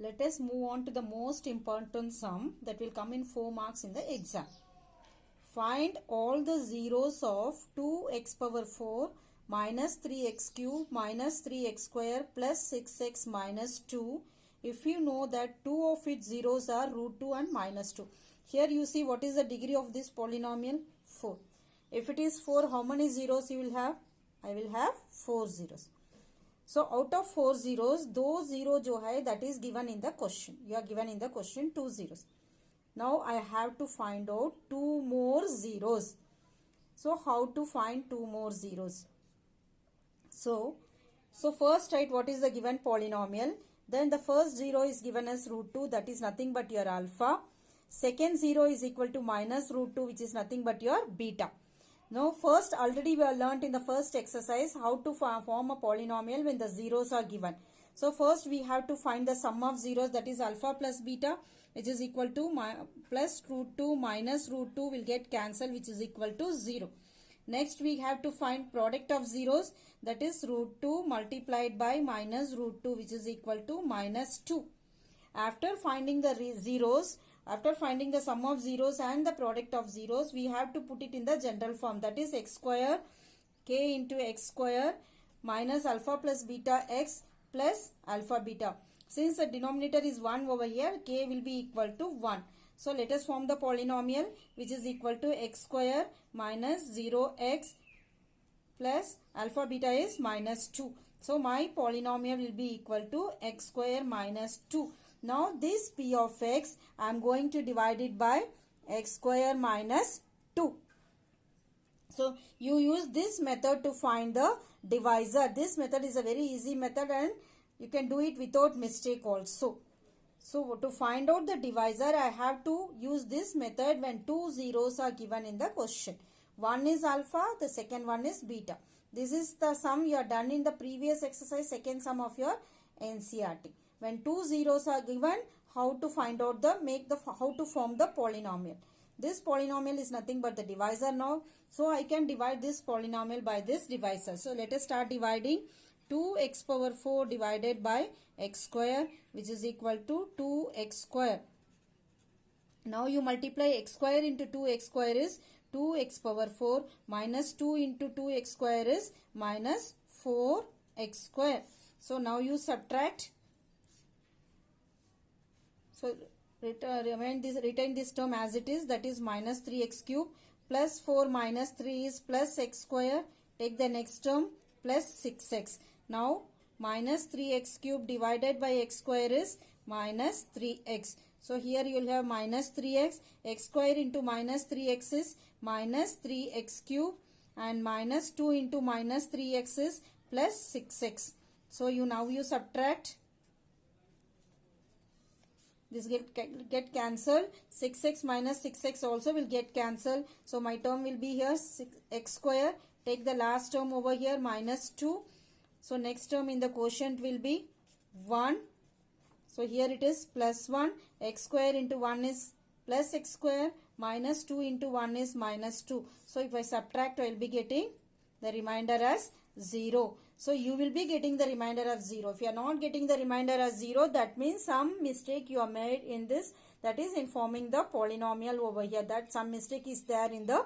let us move on to the most important sum that will come in 4 marks in the exam. Find all the zeros of 2x power 4 minus 3x cube minus 3x square plus 6x minus 2 if you know that 2 of its zeros are root 2 and minus 2. Here you see what is the degree of this polynomial? 4. If it is 4, how many zeros you will have? I will have 4 zeros. So out of 4 zeros, those 0 jo hai, that is given in the question. You are given in the question 2 zeros. Now I have to find out 2 more zeros. So how to find 2 more zeros? So first write what is the given polynomial. Then the first 0 is given as root 2, that is nothing but your alpha. Second 0 is equal to minus root 2, which is nothing but your beta. Now first already we have learnt in the first exercise how to form a polynomial when the zeros are given. So first we have to find the sum of zeros, that is alpha plus beta, which is equal to plus root 2 minus root 2 will get cancelled, which is equal to 0. Next we have to find product of zeros, that is root 2 multiplied by minus root 2, which is equal to minus 2. After finding the zeros, after finding the sum of zeros and the product of zeros, we have to put it in the general form, that is x square k into x square minus alpha plus beta x plus alpha beta. Since the denominator is 1 over here, k will be equal to 1. So let us form the polynomial, which is equal to x square minus 0x plus alpha beta is minus 2. So my polynomial will be equal to x square minus 2. Now this p of x, I am going to divide it by x square minus 2. So you use this method to find the divisor. This method is a very easy method and you can do it without mistake also. So to find out the divisor, I have to use this method when 2 zeros are given in the question. One is alpha, the second one is beta. This is the sum you have done in the previous exercise, second sum of your NCERT. When 2 zeros are given, how to find out how to form the polynomial. This polynomial is nothing but the divisor now. So I can divide this polynomial by this divisor. So let us start dividing. 2x power 4 divided by x square, which is equal to 2x square. Now you multiply x square into 2x square is 2x power 4 minus 2 into 2x square is minus 4x square. So now you subtract. So retain this term as it is, that is minus 3x cube plus 4 minus 3 is plus x square. Take the next term plus 6x. Now minus 3x cube divided by x square is minus 3x. So here you will have minus 3x. X square into minus 3x is minus 3x cube and minus 2 into minus 3x is plus 6x. So now you subtract. This get cancelled. 6x minus 6x also will get cancelled. So my term will be here x square. Take the last term over here minus 2. So next term in the quotient will be 1. So here it is plus 1. X square into 1 is plus x square. Minus 2 into 1 is minus 2. So if I subtract, I will be getting the remainder as 0. So you will be getting the remainder of 0. If you are not getting the remainder as 0, that means some mistake you are made in this. That is in forming the polynomial over here. That some mistake is there in the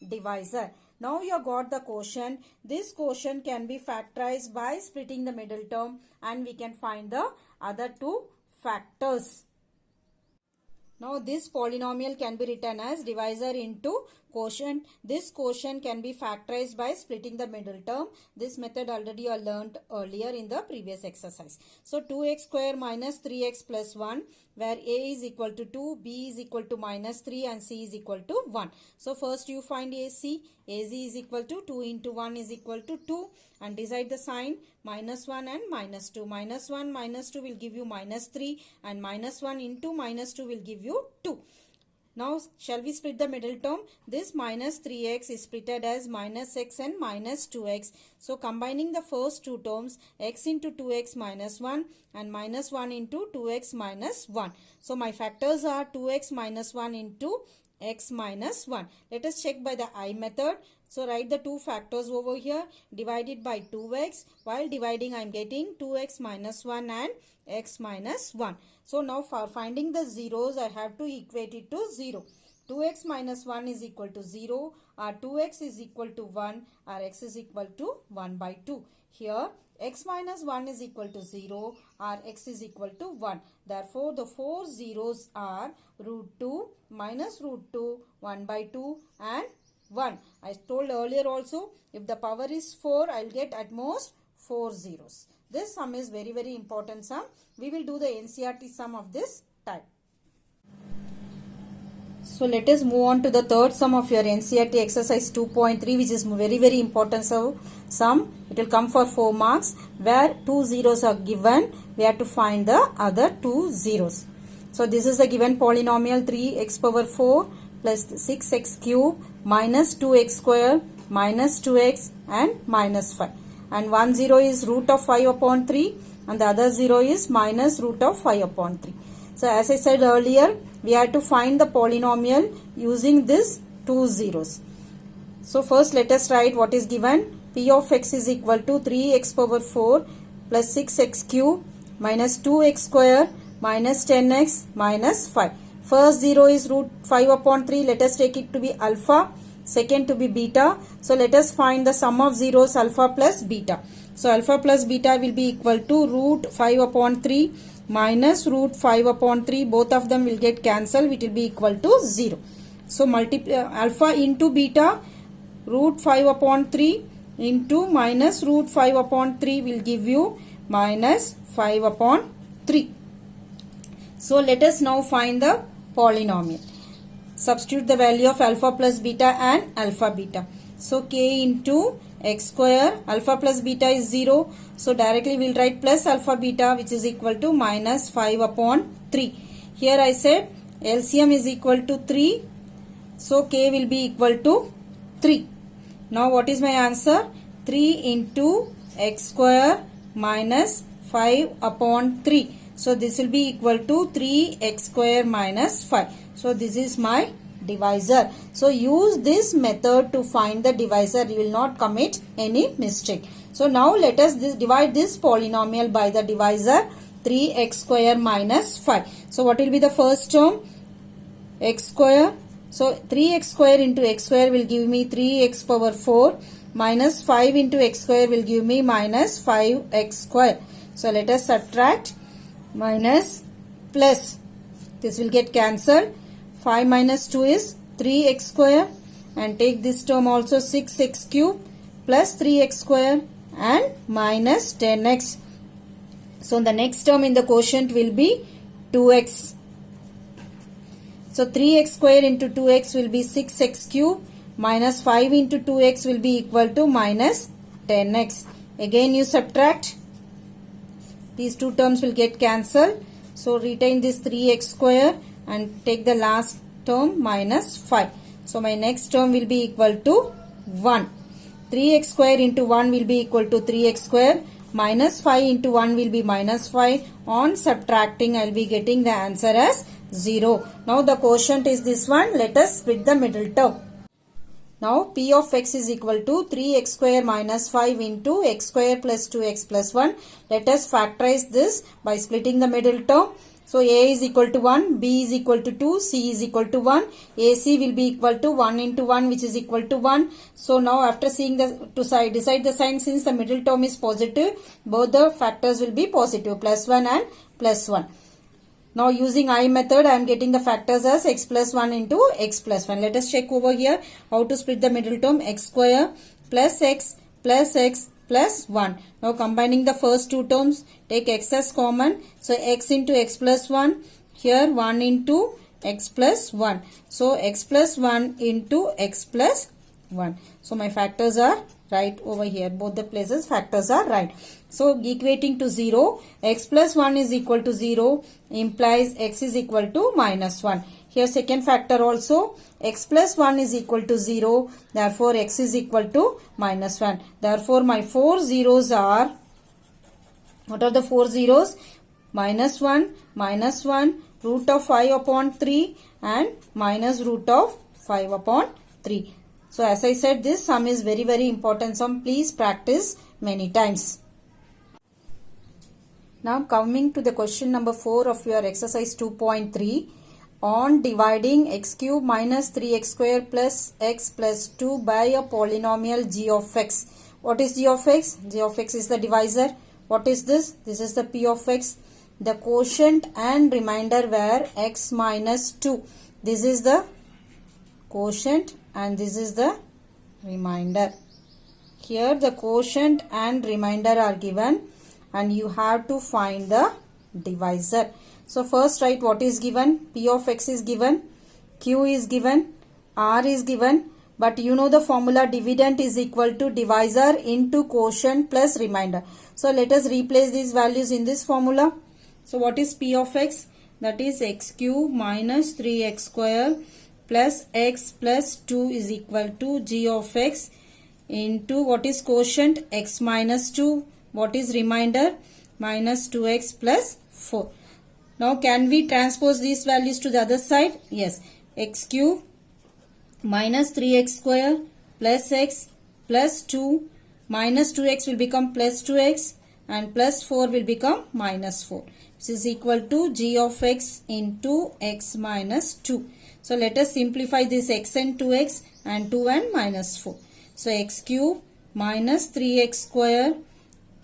divisor. Now you have got the quotient. This quotient can be factorized by splitting the middle term and we can find the other two factors. Now this polynomial can be written as divisor into quotient. This quotient can be factorized by splitting the middle term. This method already you learnt earlier in the previous exercise. So 2x square minus 3x plus 1, where a is equal to 2, b is equal to minus 3 and c is equal to 1. So first you find AC. AC is equal to 2 into 1 is equal to 2 and decide the sign minus 1 and minus 2. Minus 1 minus 2 will give you minus 3 and minus 1 into minus 2 will give you 2. Now shall we split the middle term? This minus 3x is splitted as minus x and minus 2x. So combining the first two terms, x into 2x minus 1 and minus 1 into 2x minus 1. So my factors are 2x minus 1 into x minus 1. Let us check by the I method. So write the two factors over here. Divide it by 2x. While dividing, I am getting 2x minus 1 and x minus 1. So now for finding the zeros, I have to equate it to 0. 2x minus 1 is equal to 0, or 2x is equal to 1, or x is equal to 1 by 2. Here x minus 1 is equal to 0, or x is equal to 1. Therefore, the four zeros are root 2, minus root 2, 1 by 2 and 1. I told earlier also, if the power is 4, I will get at most 4 zeros. This sum is very important sum. We will do the NCERT sum of this type. So let us move on to the third sum of your NCERT exercise 2.3, which is very important sum. It will come for 4 marks. Where 2 zeros are given, we have to find the other 2 zeros. So this is the given polynomial 3x power 4 plus 6x cube minus 2x square minus 2x and minus 5. And one zero is root of 5 upon 3 and the other 0 is minus root of 5 upon 3. So as I said earlier, we have to find the polynomial using this 2 zeros. So first let us write what is given. P of x is equal to 3x power 4 plus 6x cube minus 2x square minus 10x minus 5. First 0 is root 5 upon 3. Let us take it to be alpha. Second to be beta. So let us find the sum of zeros alpha plus beta. So alpha plus beta will be equal to root 5 upon 3 minus root 5 upon 3. Both of them will get cancelled. It will be equal to 0. So alpha into beta, root 5 upon 3 into minus root 5 upon 3 will give you minus 5 upon 3. So let us now find the polynomial. Substitute the value of alpha plus beta and alpha beta. So k into x square, alpha plus beta is 0. So directly we will write plus alpha beta, which is equal to minus 5 upon 3. Here I said LCM is equal to 3. So k will be equal to 3. Now what is my answer? 3 into x square minus 5 upon 3. So this will be equal to 3x square minus 5. So this is my divisor. So use this method to find the divisor. You will not commit any mistake. So now let us divide this polynomial by the divisor 3x square minus 5. So what will be the first term? X square. So 3x square into x square will give me 3x power 4 minus 5 into x square will give me minus 5x square. So let us subtract minus plus. This will get cancelled. 5 minus 2 is 3x square and take this term also 6x cube plus 3x square and minus 10x. So the next term in the quotient will be 2x. So 3x square into 2x will be 6x cube minus 5 into 2x will be equal to minus 10x. Again you subtract. These two terms will get cancelled. So retain this 3x square and take the last term minus 5. So my next term will be equal to 1. 3x square into 1 will be equal to 3x square. Minus 5 into 1 will be minus 5. On subtracting, I will be getting the answer as 0. Now the quotient is this one. Let us split the middle term. Now P of x is equal to 3x square minus 5 into x square plus 2x plus 1. Let us factorize this by splitting the middle term. So A is equal to 1, B is equal to 2, C is equal to 1. AC will be equal to 1 into 1, which is equal to 1. So now after seeing decide the sign, since the middle term is positive, both the factors will be positive, plus 1 and plus 1. Now using I method, I am getting the factors as x plus 1 into x plus 1. Let us check over here how to split the middle term. X square plus x plus 1. Now combining the first two terms, take x as common. So x into x plus 1. Here 1 into x plus 1. So x plus 1 into x plus 1. So my factors are right over here. Both the places factors are right. So equating to 0, x plus 1 is equal to 0 implies x is equal to minus 1. Here second factor also, x plus 1 is equal to 0. Therefore x is equal to minus 1. Therefore my four zeros are, what are the four zeros? Minus 1, root of 5 upon 3 and minus root of 5 upon 3. So as I said, this sum is very, very important sum. Please practice many times. Now coming to the question number 4 of your exercise 2.3. On dividing x cube minus 3x square plus x plus 2 by a polynomial g of x. What is g of x? G of x is the divisor. What is this? This is the p of x. The quotient and remainder were x minus 2. This is the quotient and this is the remainder. Here the quotient and remainder are given and you have to find the divisor. So first write what is given. P of x is given, q is given, r is given, but you know the formula dividend is equal to divisor into quotient plus remainder. So let us replace these values in this formula. So what is P of x? That is x cube minus 3x square plus x plus 2 is equal to g of x into what is quotient? X minus 2. What is remainder? Minus 2x plus 4. Now can we transpose these values to the other side? Yes. X cube minus 3x square plus x plus 2 minus 2x will become plus 2x and plus 4 will become minus 4. This is equal to g of x into x minus 2. So let us simplify this x and 2x and 2 and minus 4. So x cube minus 3x square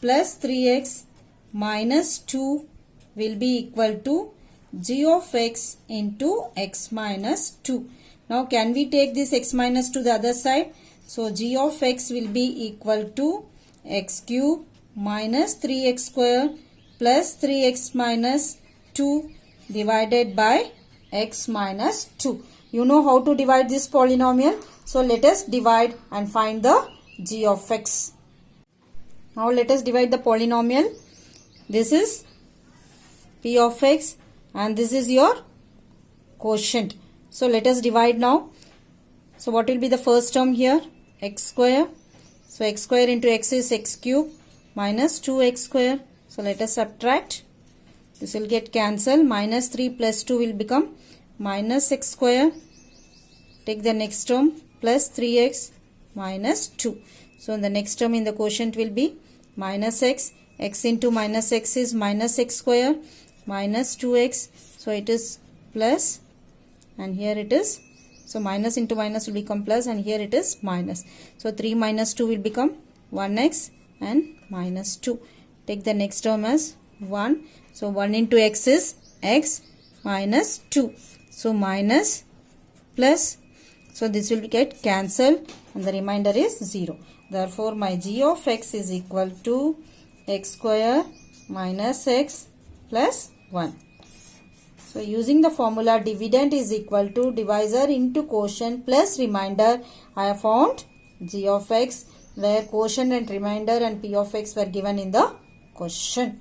plus 3x minus 2 will be equal to g of x into x minus 2. Now can we take this x minus to the other side? So g of x will be equal to x cube minus 3x square plus 3x minus 2 divided by x minus 2. You know how to divide this polynomial. So let us divide and find the g of x. Now let us divide the polynomial. This is P of x and this is your quotient. So let us divide now. So what will be the first term here? X square. So x square into x is x cube minus 2x square. So let us subtract. This will get cancelled. Minus 3 plus 2 will become minus x square. Take the next term plus 3x minus 2. So the next term in the quotient will be minus x. X into minus x is minus x square minus 2x. So it is plus and here it is. So minus into minus will become plus and here it is minus. So 3 minus 2 will become 1x and minus 2. Take the next term as 1. So 1 into x is x minus 2. So minus plus. So this will get cancelled and the remainder is 0. Therefore my g of x is equal to x square minus x plus 1. So using the formula dividend is equal to divisor into quotient plus remainder, I have found g of x where quotient and remainder and p of x were given in the question.